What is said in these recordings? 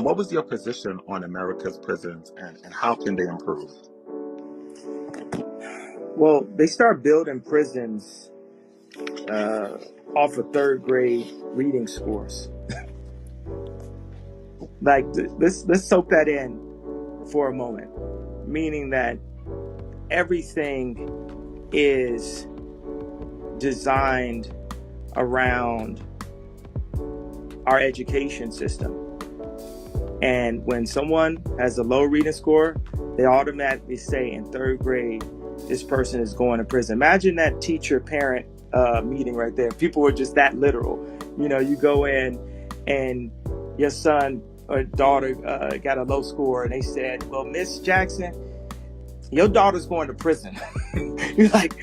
What was your position on America's prisons, and how can they improve? Well, they start building prisons off of third grade reading scores. Like, let's soak that in for a moment, meaning that everything is designed around our education system. And when someone has a low reading score, they automatically say in third grade, this person is going to prison. Imagine that teacher-parent meeting right there. People were just that literal. You know, you go in and your son or daughter got a low score, and they said, well, Miss Jackson, your daughter's going to prison. You're like,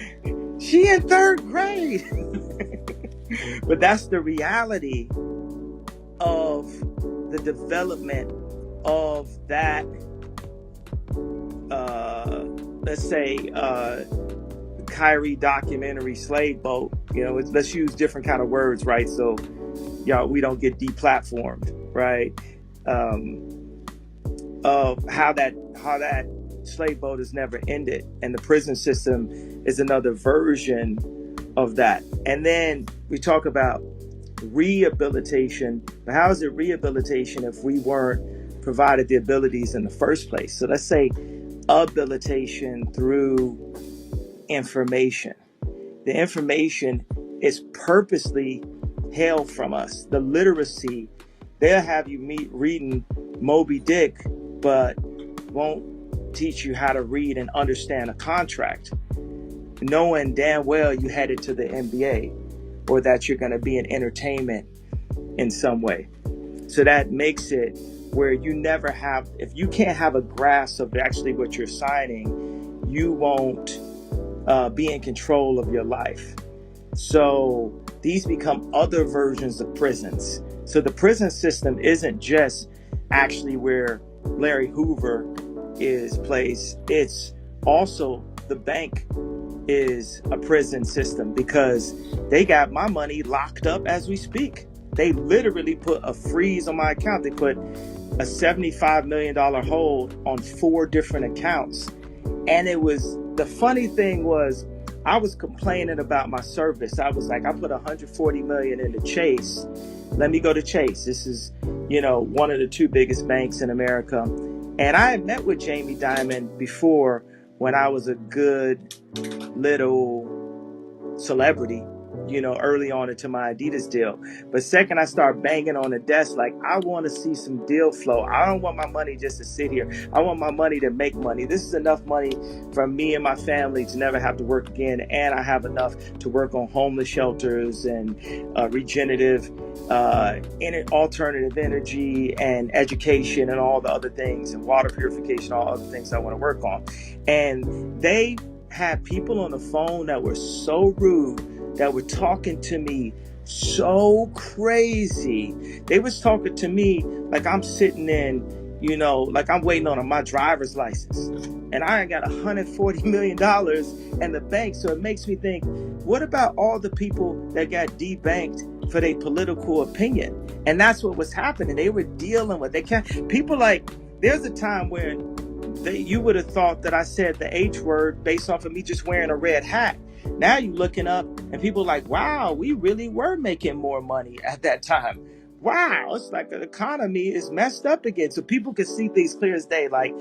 she in third grade. But that's the reality of the development of that, let's say, Kyrie documentary Slave Boat. You know, let's use different kind of words, right? So, y'all, we don't get deplatformed, right? Of how that slave boat has never ended, and the prison system is another version of that. And then we talk about rehabilitation, but how is it rehabilitation if we weren't provided the abilities in the first place? So let's say habilitation through information. The information is purposely held from us. The literacy, they'll have you reading Moby Dick, but won't teach you how to read and understand a contract, knowing damn well you headed to the NBA or that you're going to be in entertainment in some way. So that makes it where you never have, if you can't have a grasp of actually what you're signing, you won't be in control of your life. So these become other versions of prisons. So the prison system isn't just actually where Larry Hoover is placed. It's also the bank is a prison system, because they got my money locked up as we speak. They literally put a freeze on my account. They put a $75 million hold on 4 different accounts. And it was, the funny thing was, I was complaining about my service. I was like, I put 140 million into Chase. Let me go to Chase. This is, one of the 2 biggest banks in America. And I had met with Jamie Dimon before, when I was a good little celebrity, early on into my Adidas deal. But second, I start banging on the desk, like, I want to see some deal flow. I don't want my money just to sit here. I want my money to make money. This is enough money for me and my family to never have to work again. And I have enough to work on homeless shelters and regenerative, alternative energy and education and all the other things, and water purification, all other things I want to work on. And they had people on the phone that were so rude, that were talking to me so crazy. They was talking to me like I'm sitting in, like I'm waiting on my driver's license. And I got $140 million in the bank. So it makes me think, what about all the people that got debanked for their political opinion? And that's what was happening. They were dealing with, people like, there's a time when you would have thought that I said the H word based off of me just wearing a red hat. Now you looking up and people like, wow, we really were making more money at that time. Wow, it's like the economy is messed up again. So people can see things clear as day. Like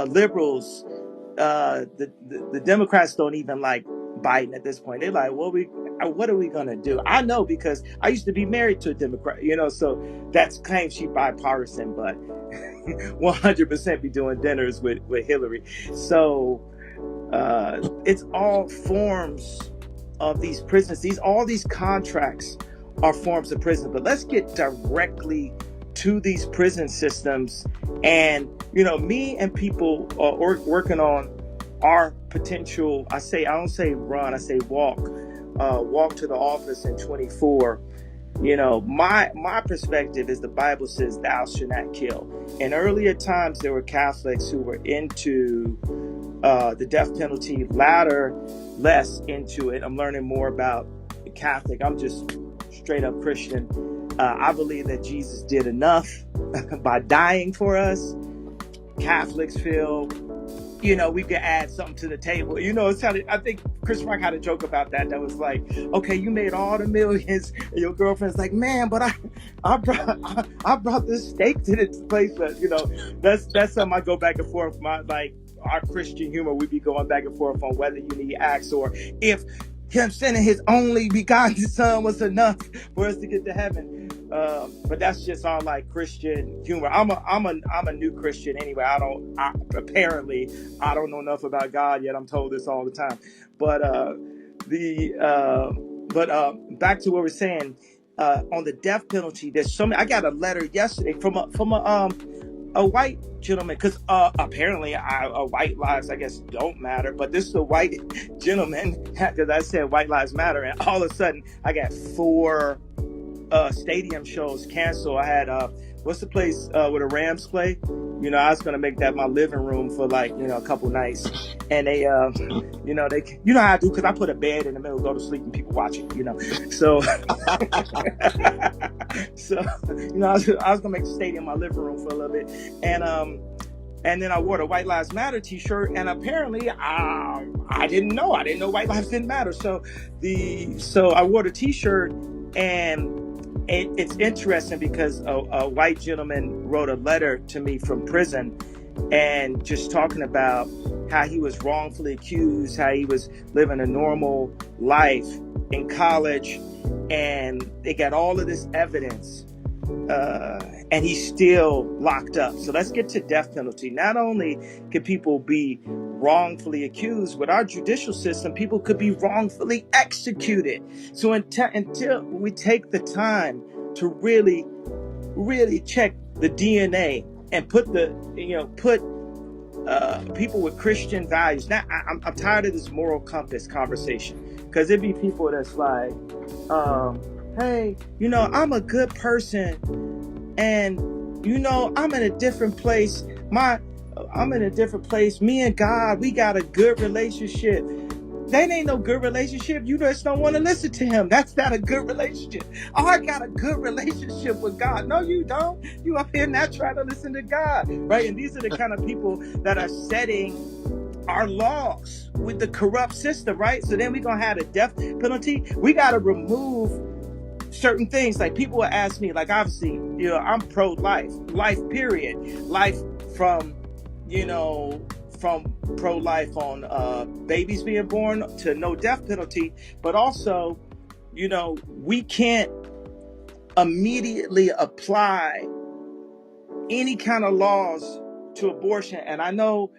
liberals, the Democrats don't even like Biden at this point. They're like, what are we gonna do? I know, because I used to be married to a Democrat, so that's claims she bipartisan, but 100% be doing dinners with Hillary. So it's all forms of these prisons. All these contracts are forms of prison. But let's get directly to these prison systems. And, me and people are working on our potential, I don't say run, I say walk to the office in 24. My perspective is the Bible says thou shalt not kill. In earlier times, there were Catholics who were into the death penalty, latter less into it. I'm learning more about Catholic. I'm just straight up Christian. I believe that Jesus did enough by dying for us. Catholics feel, we could add something to the table. It's kind of, I think Chris Rock had a joke about that. That was like, okay, you made all the millions, and your girlfriend's like, man, but I brought this steak to this place. But that's something I go back and forth. Our Christian humor, we be going back and forth on whether you need acts or if him sending his only begotten son was enough for us to get to heaven. But that's just all like Christian humor. I'm a new Christian anyway. Apparently I don't know enough about God yet. I'm told this all the time. But back to what we're saying on the death penalty. There's so many. I got a letter yesterday from a white gentleman, because apparently white lives, I guess, don't matter. But this is a white gentleman, because I said white lives matter, and all of a sudden I got 4 stadium shows canceled. I had what's the place where the Rams play? I was gonna make that my living room for a couple nights, and they they how I do, because I put a bed in the middle, go to sleep, and people watch it. So so I was gonna make the stadium my living room for a little bit, and then I wore the White Lives Matter t-shirt, and apparently I didn't know White Lives didn't matter. So I wore the t-shirt, and it's interesting because a white gentleman wrote a letter to me from prison, and just talking about how he was wrongfully accused, how he was living a normal life in college, and they got all of this evidence, and he's still locked up. So let's get to death penalty. Not only can people be wrongfully accused, with our judicial system, people could be wrongfully executed. So until we take the time to really, really check the DNA and put people with Christian values. Now, I'm tired of this moral compass conversation, because it'd be people that's like, hey, I'm a good person, and I'm in a different place. I'm in a different place. Me and God, we got a good relationship. That ain't no good relationship. You just don't want to listen to him. That's not a good relationship. Oh, I got a good relationship with God. No, you don't. You up here not trying to listen to God, right? And these are the kind of people that are setting our laws with the corrupt system, right? So then we're going to have a death penalty. We got to remove certain things. Like, people will ask me, like, obviously, I'm pro-life, life period, life from pro-life on babies being born to no death penalty. But also, we can't immediately apply any kind of laws to abortion. And I know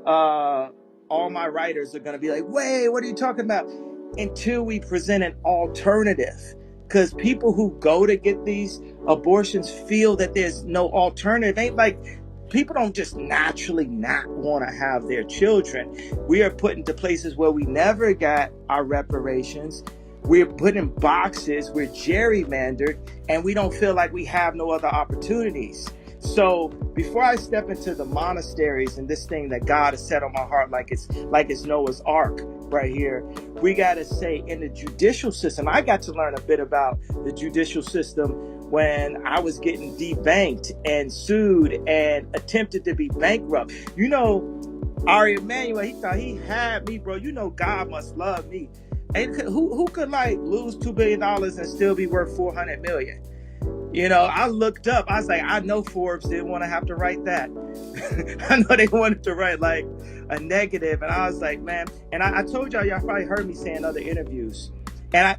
all my writers are going to be like, wait, what are you talking about? Until we present an alternative. Because people who go to get these abortions feel that there's no alternative. Ain't like, people don't just naturally not want to have their children. We are put into places where we never got our reparations. We're put in boxes, we're gerrymandered, and we don't feel like we have no other opportunities. So before I step into the monasteries and this thing that God has set on my heart, like it's Noah's Ark right here, we got to say, in the judicial system, I got to learn a bit about the judicial system when I was getting debanked and sued and attempted to be bankrupt. Ari Emanuel, he thought he had me, bro. God must love me. And who could lose $2 billion and still be worth $400 million? I looked up. I was like, I know Forbes didn't want to have to write that. I know they wanted to write a negative. And I was like, man. And I told y'all probably heard me say in other interviews. And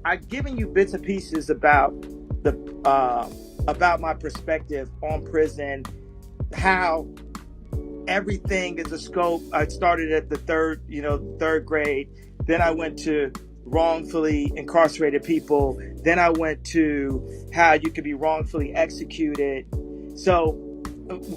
I've given you bits and pieces about my perspective on prison, how everything is a scope. I started at the third grade. Then I went to wrongfully incarcerated people. Then I went to how you could be wrongfully executed. So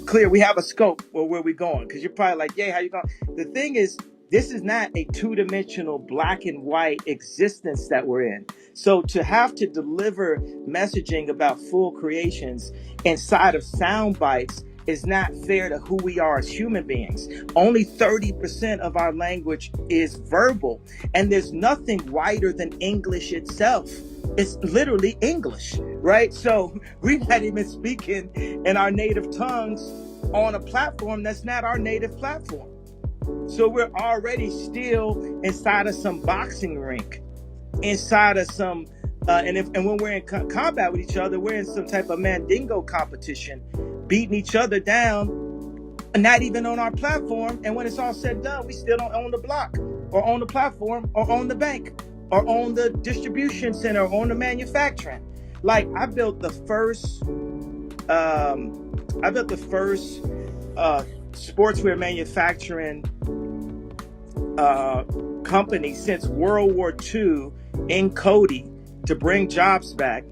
clear, we have a scope where we're going, because you're probably like, yeah, how you going? The thing is, this is not a two-dimensional black and white existence that we're in. So to have to deliver messaging about full creations inside of sound bites is not fair to who we are as human beings. Only 30% of our language is verbal, and there's nothing whiter than English itself. It's literally English, right? So we're not even speaking in our native tongues on a platform that's not our native platform. So we're already still inside of some boxing rink, inside of some, and when we're in combat with each other, we're in some type of mandingo competition, beating each other down, not even on our platform. And when it's all said and done, we still don't own the block, or own the platform, or own the bank, or own the distribution center, or own the manufacturing. Like I built the first, I built the first sportswear manufacturing company since World War II in Cody to bring jobs back.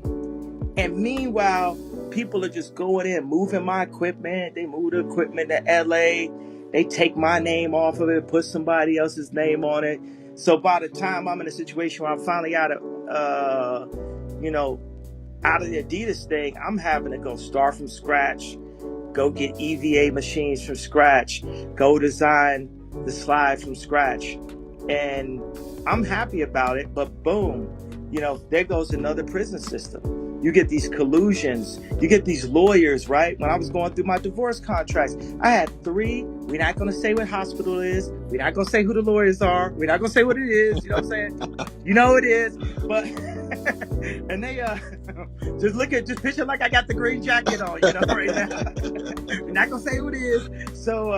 And meanwhile, people are just going in, moving my equipment. They move the equipment to LA. They take my name off of it, put somebody else's name on it. So by the time I'm in a situation where I'm finally out of, out of the Adidas thing, I'm having to go start from scratch, go get EVA machines from scratch, go design the slide from scratch. And I'm happy about it, but boom, there goes another prison system. You get these collusions, you get these lawyers, right? When I was going through my divorce contracts, I had 3. We're not going to say what hospital it is. We're not going to say who the lawyers are. We're not going to say what it is. You know what I'm saying? You know it is. But, and they, just picture like I got the green jacket on, right now. We're not going to say who it is. So,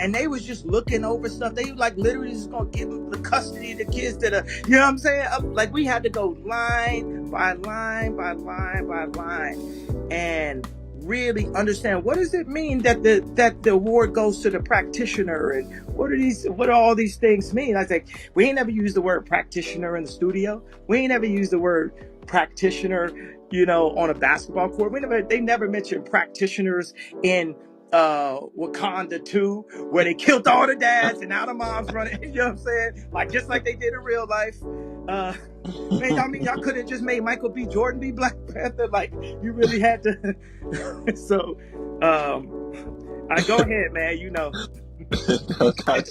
and they was just looking over stuff. They like literally just going to give them the custody of the kids that are, you know what I'm saying? Like we had to go line by line by line by line and really understand what does it mean that the award goes to the practitioner, and what do all these things mean? I think we ain't never used the word practitioner in the studio. We ain't never used the word practitioner, on a basketball court. They never mentioned practitioners in Wakanda 2, where they killed all the dads and now the moms running, you know what I'm saying? Like just like they did in real life. Man, y'all could have just made Michael B. Jordan be Black Panther. Like you really had to. So, I go ahead, man. Okay.